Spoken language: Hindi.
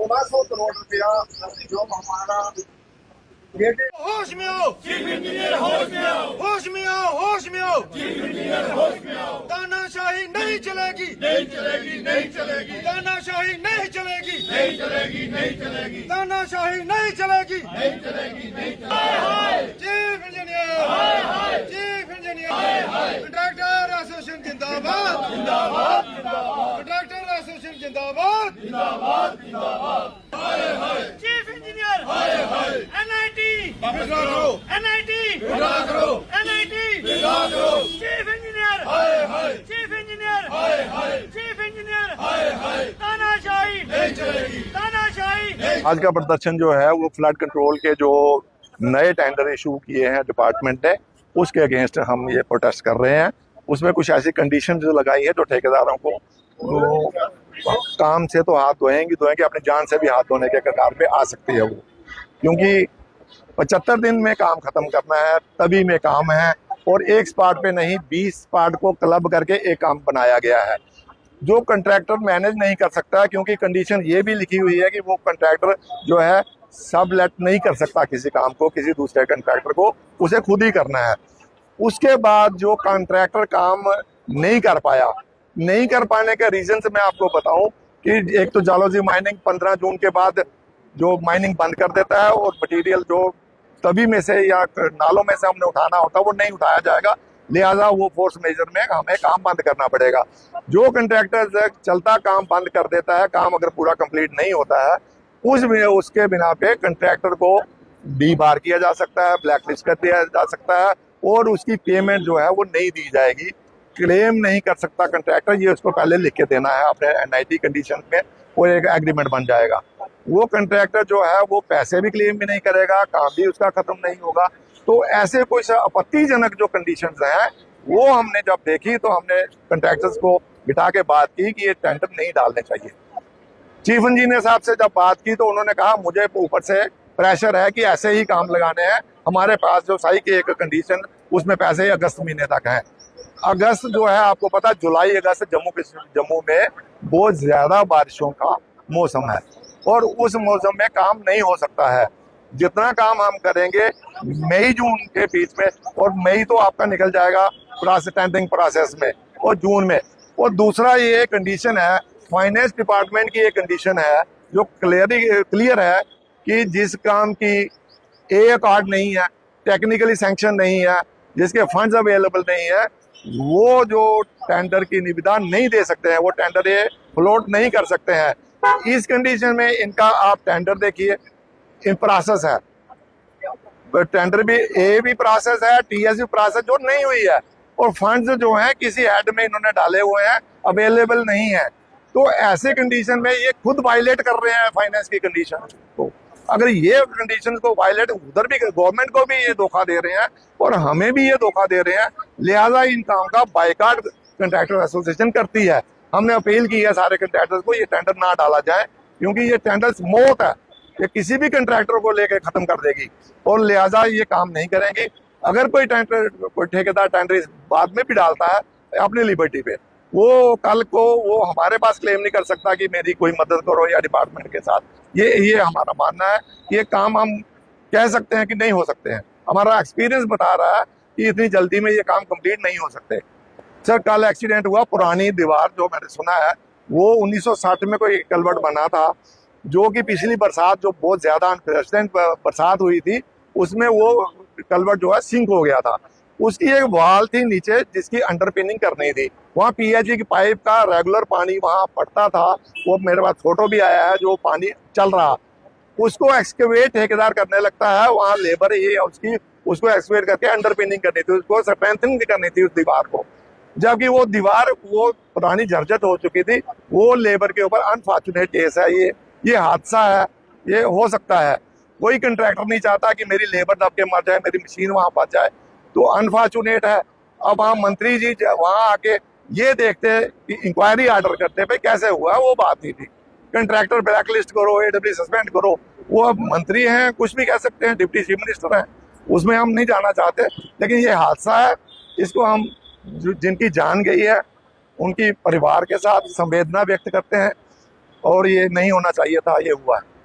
1600 करोड़ रुपया जो हमारा होश में आओ चीफ इंजीनियर, होश में आओ, होश में आओ, होश में आओ चीफ इंजीनियर, होश में आओ। तानाशाही नहीं चलेगी, नहीं चलेगी, नहीं चलेगी। तानाशाही नहीं चलेगी, नहीं चलेगी, नहीं चलेगी। तानाशाही नहीं चलेगी, नहीं चलेगी, नहीं चलेगी। Chief engineer, chief engineer, contractor association जिंदाबाद, जिंदाबाद, जिंदाबाद। कंट्रैक्टर एसोसिएशन जिंदाबाद, जिंदाबाद, जिंदाबाद। Chief engineer, NIT, NIT, NIT, chief engineer, chief engineer, chief engineer, तानाशाही नहीं चलेगी, तानाशाही। आज का प्रदर्शन जो है वो फ्लड कंट्रोल के जो नए टेंडर इशू किए हैं डिपार्टमेंट ने, उसके अगेंस्ट हम ये प्रोटेस्ट कर रहे हैं। उसमें कुछ ऐसी कंडीशन जो लगाई है जो ठेकेदारों को काम से तो हाथ धोएंगे, अपनी जान से भी हाथ धोने के कगार पे आ सकती है वो, क्योंकि 75 दिन में काम खत्म करना है, तभी में काम है। और एक स्पॉट पे नहीं, 20 स्पॉट को क्लब करके एक काम बनाया गया है जो कंट्रैक्टर मैनेज नहीं कर सकता, क्योंकि कंडीशन ये भी लिखी हुई है कि वो कंट्रैक्टर जो है सब लेट नहीं कर सकता किसी काम को किसी दूसरे कंट्रैक्टर को, उसे खुद ही करना है। उसके बाद जो कॉन्ट्रैक्टर काम नहीं कर पाया, नहीं कर पाने के रीजन मैं आपको बताऊं कि एक तो जालोजी माइनिंग 15 जून के बाद जो माइनिंग बंद कर देता है और मटेरियल जो तभी में से या नालों में से हमने उठाना होता है वो नहीं उठाया जाएगा, लिहाजा वो फोर्स मेजर में हमें काम बंद करना पड़ेगा। जो कंट्रैक्टर चलता काम बंद कर देता है, काम अगर पूरा कंप्लीट नहीं होता है, उसके बिना पे कंट्रैक्टर को डी बार किया जा सकता है, ब्लैक लिस्ट कर दिया जा सकता है और उसकी पेमेंट जो है वो नहीं दी जाएगी। क्लेम नहीं कर सकता कंट्रैक्टर, ये उसको पहले लिख के देना है अपने NIT कंडीशन में, वो एक एग्रीमेंट बन जाएगा। वो कंट्रैक्टर जो है वो पैसे भी क्लेम भी नहीं करेगा, काम भी उसका खत्म नहीं होगा। तो ऐसे कुछ आपत्तिजनक जो कंडीशंस हैं वो हमने जब देखी तो हमने कंट्रैक्टर्स को बिठा के बात की कि ये टेंडर नहीं डालने चाहिए। चीफ इंजीनियर साहब से जब बात की तो उन्होंने कहा मुझे ऊपर से प्रेशर है कि ऐसे ही काम लगाने हैं, हमारे पास जो सही की एक कंडीशन उसमें पैसे अगस्त महीने तक हैं। अगस्त जो है आपको पता, जुलाई अगस्त जम्मू में बहुत ज्यादा बारिशों का मौसम है और उस मौसम में काम नहीं हो सकता है। जितना काम हम करेंगे मई जून के बीच में, और मई तो आपका निकल जाएगा टेंडरिंग प्रोसेस में, और जून में। और दूसरा ये कंडीशन है, फाइनेंस डिपार्टमेंट की ये कंडीशन है जो क्लियर है कि जिस काम की ए कार्ड नहीं है, टेक्निकली सैंक्शन नहीं है, जिसके फंड्स अवेलेबल नहीं है, वो जो टेंडर की निविदा नहीं दे सकते हैं, वो टेंडर ये फ्लोट नहीं कर सकते हैं। इस कंडीशन में इनका आप टेंडर देखिए, इन प्रोसेस है, टेंडर भी ए भी प्रोसेस है, TS भी प्रोसेस जो नहीं हुई है, और फंड्स जो हैं किसी हेड में इन्होंने डाले हुए हैं, अवेलेबल नहीं है। तो ऐसे कंडीशन में ये खुद वायलेट कर रहे हैं फाइनेंस की कंडीशन को। अगर ये कंडीशन को वायलेट, उधर भी गवर्नमेंट को भी ये धोखा दे रहे हैं और हमें भी ये धोखा दे रहे हैं, लिहाजा इन काम का बायकॉट कंट्रैक्टर एसोसिएशन करती है। हमने अपील की है सारे कंट्रैक्टर्स को ये टेंडर ना डाला जाए, क्योंकि ये टेंडर मौत है, ये किसी भी कंट्रैक्टर को लेकर खत्म कर देगी और लिहाजा ये काम नहीं करेंगे। अगर कोई ठेकेदार टेंडर बाद में भी डालता है अपनी लिबर्टी पे, वो कल को वो हमारे पास क्लेम नहीं कर सकता कि मेरी कोई मदद करो या डिपार्टमेंट के साथ। ये हमारा मानना है, ये काम हम कह सकते हैं कि नहीं हो सकते हैं, हमारा एक्सपीरियंस बता रहा है कि इतनी जल्दी में ये काम कंप्लीट नहीं हो सकते। सर कल एक्सीडेंट हुआ, पुरानी दीवार जो मैंने सुना है वो 1960 में कोई कलवर्ट बना था, जो कि पिछली बरसात जो बहुत ज्यादा अनप्रेसिडेंट बरसात हुई थी उसमें वो कलवर्ट जो है सिंक हो गया था। उसकी एक वाल थी नीचे जिसकी अंडरपिनिंग करनी थी, वहाँ PHE की पाइप का रेगुलर पानी वहाँ पड़ता था, वो मेरे पास फोटो भी आया है जो पानी चल रहा, उसको एक्सकेवेट ठेकेदार करने लगता है, वहाँ लेबर ये उसको एक्सकेवेट करके अंडरपिनिंग करनी थी, उसको स्ट्रेंथनिंग करनी थी उस दीवार को, जबकि वो दीवार वो पुरानी जर्जर हो चुकी थी। वो लेबर के ऊपर अनफॉर्चुनेट केस है, ये हादसा है, ये हो सकता है। कोई कंट्रैक्टर नहीं चाहता कि मेरी लेबर दब के मर जाए, मेरी मशीन वहां फंस जाए, तो अनफॉर्चुनेट है। अब वहाँ मंत्री जी वहां आके ये देखते कि इंक्वायरी ऑर्डर करते पे कैसे हुआ, वो बात नहीं थी। कंट्रैक्टर ब्लैक लिस्ट करो, AW सस्पेंड करो, वो अब मंत्री हैं, कुछ भी कह सकते हैं, डिप्टी चीफ मिनिस्टर हैं, उसमें हम नहीं जाना चाहते। लेकिन ये हादसा है, इसको हम जिनकी जान गई है उनकी परिवार के साथ संवेदना व्यक्त करते हैं। और ये नहीं होना चाहिए था, ये हुआ है।